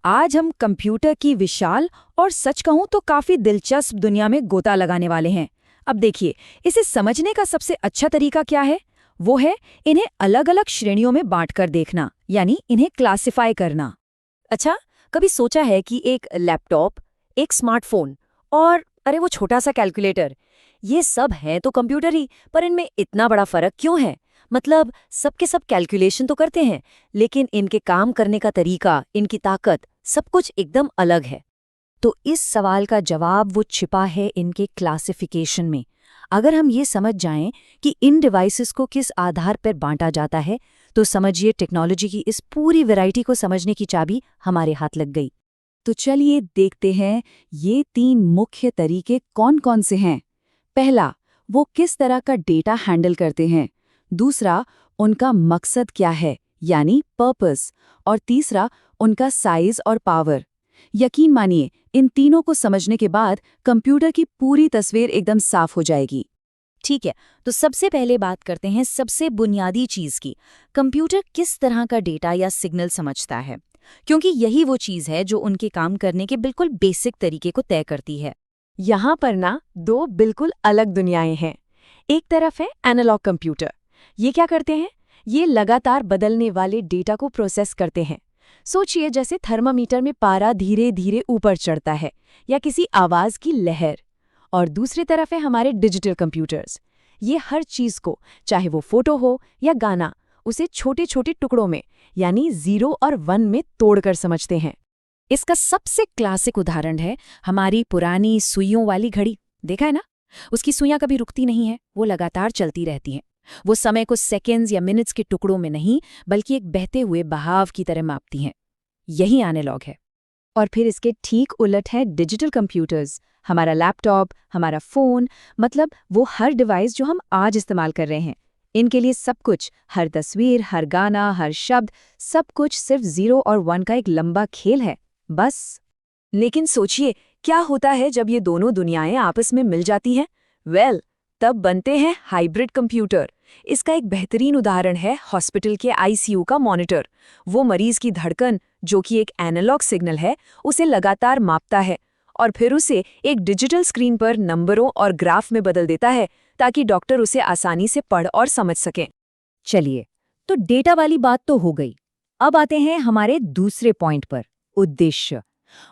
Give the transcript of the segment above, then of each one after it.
आज हम कंप्यूटर की विशाल और सच कहूं तो काफी दिलचस्प दुनिया में गोता लगाने वाले हैं। अब देखिए, इसे समझने का सबसे अच्छा तरीका क्या है? वो है इन्हें अलग अलग श्रेणियों में बांटकर देखना, यानी इन्हें क्लासिफाई करना। अच्छा, कभी सोचा है कि एक लैपटॉप, एक स्मार्टफोन और अरे वो छोटा सा कैलकुलेटर, ये सब हैं तो कंप्यूटर ही, पर इनमें इतना बड़ा फर्क क्यों है? मतलब सबके सब कैलकुलेशन तो करते हैं, लेकिन इनके काम करने का तरीका, इनकी ताकत, सब कुछ एकदम अलग है। तो इस सवाल का जवाब वो छिपा है इनके क्लासिफिकेशन में। अगर हम ये समझ जाएं कि इन डिवाइसेस को किस आधार पर बांटा जाता है, तो समझिए टेक्नोलॉजी की इस पूरी वैरायटी को समझने की चाबी हमारे हाथ लग गई। तो चलिए देखते हैं ये 3 मुख्य तरीके कौन-कौन से हैं। पहला, वो किस तरह का डेटा हैंडल करते हैं। दूसरा, उनका मकसद क्या है, यानी पर्पस। और तीसरा, उनका साइज और पावर। यकीन मानिए, इन तीनों को समझने के बाद कंप्यूटर की पूरी तस्वीर एकदम साफ हो जाएगी। ठीक है, तो सबसे पहले बात करते हैं सबसे बुनियादी चीज की। कंप्यूटर किस तरह का डेटा या सिग्नल समझता है, क्योंकि यही वो चीज है जो उनके काम करने के बिल्कुल बेसिक तरीके को तय करती है। यहाँ पर ना 2 बिल्कुल अलग दुनियाएं हैं। एक तरफ है एनालॉग कंप्यूटर। ये क्या करते हैं? ये लगातार बदलने वाले डेटा को प्रोसेस करते हैं। सोचिए जैसे थर्मामीटर में पारा धीरे धीरे ऊपर चढ़ता है, या किसी आवाज की लहर। और दूसरी तरफ है हमारे डिजिटल कंप्यूटर्स। ये हर चीज को, चाहे वो फोटो हो या गाना, उसे छोटे छोटे टुकड़ों में, यानी 0 और 1 में तोड़कर समझते हैं। इसका सबसे क्लासिक उदाहरण है हमारी पुरानी सुइयों वाली घड़ी। देखा है ना? उसकी सुइयां कभी रुकती नहीं है, वो लगातार चलती रहती हैं। वो समय को सेकेंड्स या मिनट्स के टुकड़ों में नहीं, बल्कि एक बहते हुए बहाव की तरह मापती हैं। यही एनालॉग है। और फिर इसके ठीक उलट है डिजिटल कंप्यूटर्स। हमारा लैपटॉप, हमारा फ़ोन, मतलब वो हर डिवाइस जो हम आज इस्तेमाल कर रहे हैं। इनके लिए सब कुछ, हर तस्वीर, हर गाना, हर शब्द, सब कुछ सिर्फ 0 और 1 का एक लंबा खेल है, बस। लेकिन सोचिए, क्या होता है जब ये दोनों दुनियाएं आपस में मिल जाती हैं? तब बनते हैं हाइब्रिड कंप्यूटर। इसका एक बेहतरीन उदाहरण है हॉस्पिटल के आईसीयू का मॉनिटर। वो मरीज की धड़कन, जो कि एक एनालॉग सिग्नल है, उसे लगातार मापता है और फिर उसे एक डिजिटल स्क्रीन पर नंबरों और ग्राफ में बदल देता है, ताकि डॉक्टर उसे आसानी से पढ़ और समझ सकें। चलिए, तो डेटा वाली बात तो हो गई। अब आते हैं हमारे दूसरे पॉइंट पर, उद्देश्य।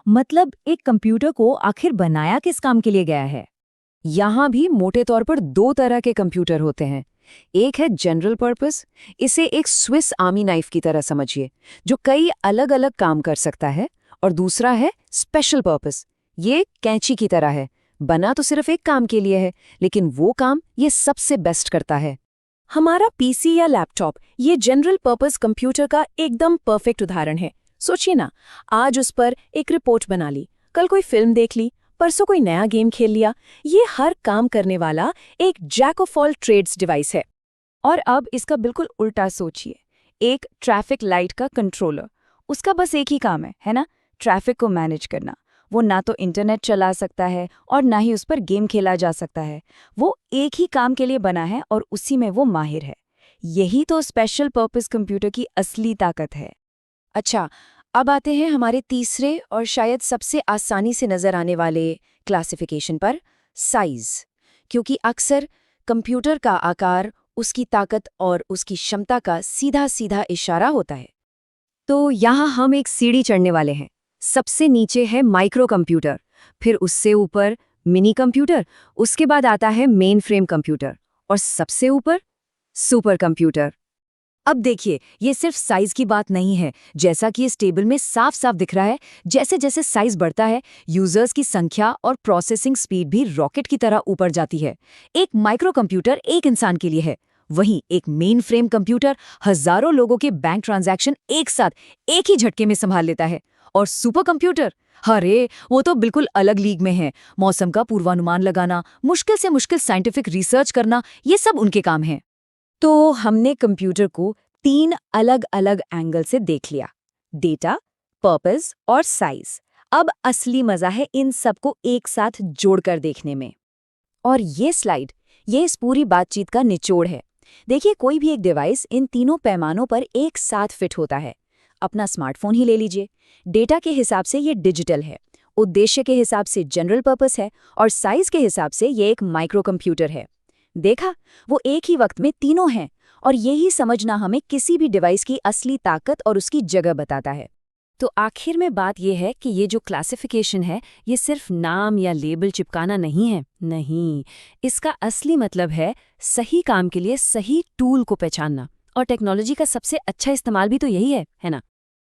मतलब एक कंप्यूटर को आखिर बनाया किस काम के लिए गया है। यहाँ भी मोटे तौर पर 2 तरह के कंप्यूटर होते हैं। एक है जनरल पर्पस, इसे एक स्विस आर्मी नाइफ की तरह समझिए, जो कई अलग अलग काम कर सकता है। और दूसरा है स्पेशल पर्पस, ये कैंची की तरह है, बना तो सिर्फ एक काम के लिए है, लेकिन वो काम ये सबसे बेस्ट करता है। हमारा पीसी या लैपटॉप ये जनरल पर्पस कंप्यूटर का एकदम परफेक्ट उदाहरण है। सोचिए ना, आज उस पर एक रिपोर्ट बना ली, कल कोई फिल्म देख ली, परसों कोई नया गेम खेल लिया। ये हर काम करने वाला एक jack of all trades device है। और अब इसका बिल्कुल उल्टा सोचिए, एक ट्रैफिक लाइट का कंट्रोलर। उसका बस एक ही काम है ना? ट्रैफिक को मैनेज करना। वो ना तो इंटरनेट चला सकता है और ना ही उस पर गेम खेला जा सकता है। वो एक ही काम के लिए बना है और उसी में वो माहिर है। यही तो स्पेशल पर्पस कंप्यूटर की असली ताकत है। अच्छा, अब आते हैं हमारे तीसरे और शायद सबसे आसानी से नजर आने वाले क्लासिफिकेशन पर, साइज। क्योंकि अक्सर कंप्यूटर का आकार उसकी ताकत और उसकी क्षमता का सीधा सीधा इशारा होता है। तो यहाँ हम एक सीढ़ी चढ़ने वाले हैं। सबसे नीचे है माइक्रो कंप्यूटर, फिर उससे ऊपर मिनी कंप्यूटर, उसके बाद आता है मेन फ्रेम कंप्यूटर और सबसे ऊपर सुपर कंप्यूटर। अब देखिए, ये सिर्फ साइज की बात नहीं है। जैसा कि इस टेबल में साफ साफ दिख रहा है, जैसे जैसे साइज बढ़ता है, यूजर्स की संख्या और प्रोसेसिंग स्पीड भी रॉकेट की तरह ऊपर जाती है। एक माइक्रो कंप्यूटर एक इंसान के लिए है, वहीं एक मेन फ्रेम कंप्यूटर हजारों लोगों के बैंक ट्रांजैक्शन एक साथ एक ही झटके में संभाल लेता है। और सुपर कंप्यूटर, अरे वो तो बिल्कुल अलग लीग में है। मौसम का पूर्वानुमान लगाना, मुश्किल से मुश्किल साइंटिफिक रिसर्च करना, ये सब उनके काम हैं। तो हमने कंप्यूटर को 3 अलग अलग एंगल से देख लिया, डेटा, पर्पस और साइज। अब असली मजा है इन सबको एक साथ जोड़कर देखने में। और ये स्लाइड, ये इस पूरी बातचीत का निचोड़ है। देखिए, कोई भी एक डिवाइस इन तीनों पैमानों पर एक साथ फिट होता है। अपना स्मार्टफोन ही ले लीजिए। डेटा के हिसाब से ये डिजिटल है, उद्देश्य के हिसाब से जनरल पर्पस है और साइज के हिसाब से ये एक माइक्रो कंप्यूटर है। देखा, वो एक ही वक्त में तीनों हैं और यही समझना हमें किसी भी डिवाइस की असली ताकत और उसकी जगह बताता है। तो आखिर में बात यह है कि ये जो क्लासिफिकेशन है, ये सिर्फ नाम या लेबल चिपकाना नहीं है। नहीं, इसका असली मतलब है सही काम के लिए सही टूल को पहचानना। और टेक्नोलॉजी का सबसे अच्छा इस्तेमाल भी तो यही है ना?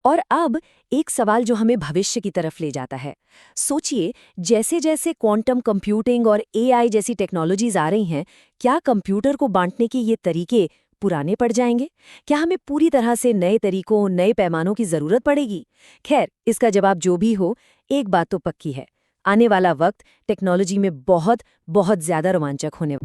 और अब एक सवाल जो हमें भविष्य की तरफ ले जाता है। सोचिए, जैसे जैसे क्वांटम कंप्यूटिंग और एआई जैसी टेक्नोलॉजीज आ रही हैं, क्या कंप्यूटर को बांटने के ये तरीके पुराने पड़ जाएंगे? क्या हमें पूरी तरह से नए तरीकों, नए पैमानों की जरूरत पड़ेगी? खैर, इसका जवाब जो भी हो, एक बात तो पक्की है, आने वाला वक्त टेक्नोलॉजी में बहुत बहुत ज्यादा रोमांचक होने